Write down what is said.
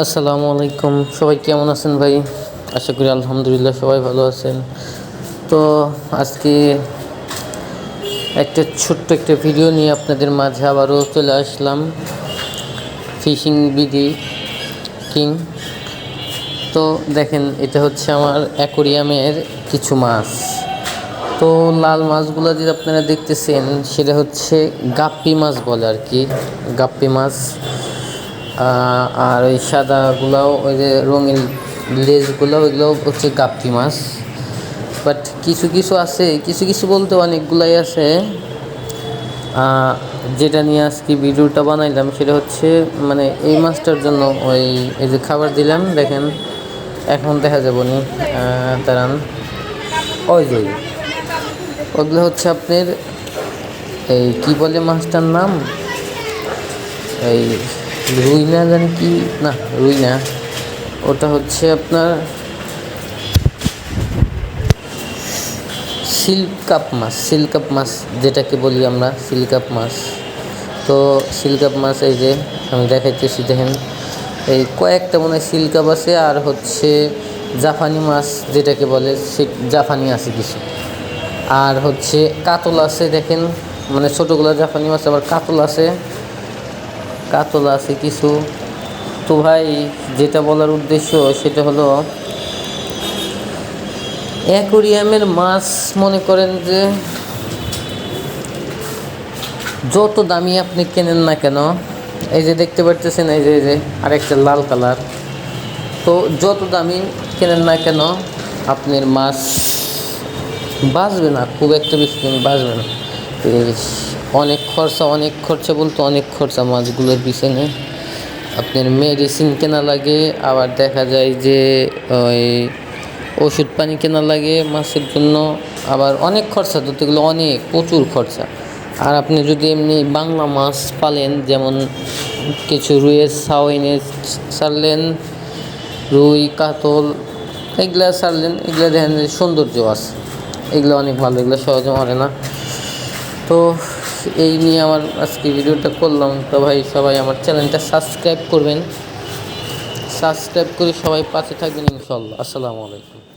আসসালামু আলাইকুম, সবাই কেমন আছেন ভাই? আশা করি আলহামদুলিল্লাহ সবাই ভালো আছেন। তো আজকে ছোট্ট একটা ভিডিও নিয়ে আপনাদের মাঝে আবারও চলে আসলাম। Fishing BD king. তো দেখেন, এটা হচ্ছে আমার অ্যাকোরিয়ামের কিছু মাছ। তো লাল মাছগুলো যে আপনারা দেখতেছেন সেটা হচ্ছে গাপ্পি মাছ বলে আর কি, গাপ্পি মাছ। আর ওই সাদাগুলাও, ওই যে রঙিন লেজগুলো, ওইগুলো হচ্ছে গাপ্পি মাছ। বাট কিছু কিছু আছে, কিছু কিছু বলতে অনেকগুলাই আছে। যেটা নিয়ে আজকে ভিডিওটা বানাইলাম সেটা হচ্ছে মানে এই মাছটার জন্য এই যে খাবার দিলাম, দেখেন এখন দেখা যাব নি। দাঁড়ান, ওই যে ওগুলো হচ্ছে আপনার এই কি বলে মাছটার নাম, এই রুই না, জানি কি, না রুই না, ওটা হচ্ছে আপনার সিলকাপ মাছ যেটাকে বলি আমরা, সিলকাপ মাছ। তো সিলকাপ মাছ এই যে আমি দেখাইতেছি, দেখেন এই কয়েকটা মনে হয় সিলকাপ আছে, আর হচ্ছে জাফানি মাছ যেটাকে বলে, সে জাফানি আছে কিছু, আর হচ্ছে কাতল আছে। দেখেন মানে ছোটোগুলো জাফানি মাছ, আবার কাতল আছে কিছু। তো ভাই, যেটা বলার উদ্দেশ্য সেটা হলো অ্যাকোরিয়ামের মাছ, মনে করেন যে যত দামি আপনি কেনেন না কেন, এই যে দেখতে পারতেছেন, এই যে আরেকটা লাল কালার, তো যত দামি কেনেন না কেন আপনার মাছ বাঁচবে না, খুব একটা বেশি দিন বাঁচবে না। অনেক খরচা বলতে অনেক খরচা মাছগুলোর পিছনে। আপনার মেডিসিন কেনা লাগে, আবার দেখা যায় যে ওই ওষুধ পানি কেনা লাগে মাছের জন্য, আবার অনেক খরচা, তো এগুলো অনেক প্রচুর খরচা। আর আপনি যদি এমনি বাংলা মাছ পালেন, যেমন কিছু রুইয়ের ছাও এনে ছাড়লেন, রুই কাতল এগুলা ছাড়লেন, এগুলো দেখেন যে সৌন্দর্য আছে, এগুলো অনেক ভালো, এগুলো সহজে মরে না। তো এই নিয়ে আমার আজকে ভিডিওটা করলাম। তো ভাই, সবাই আমার চ্যানেলটা সাবস্ক্রাইব করবেন, সাবস্ক্রাইব করে সবাই পাশে থাকবেন ইনশাল্লাহ। আসসালামু আলাইকুম।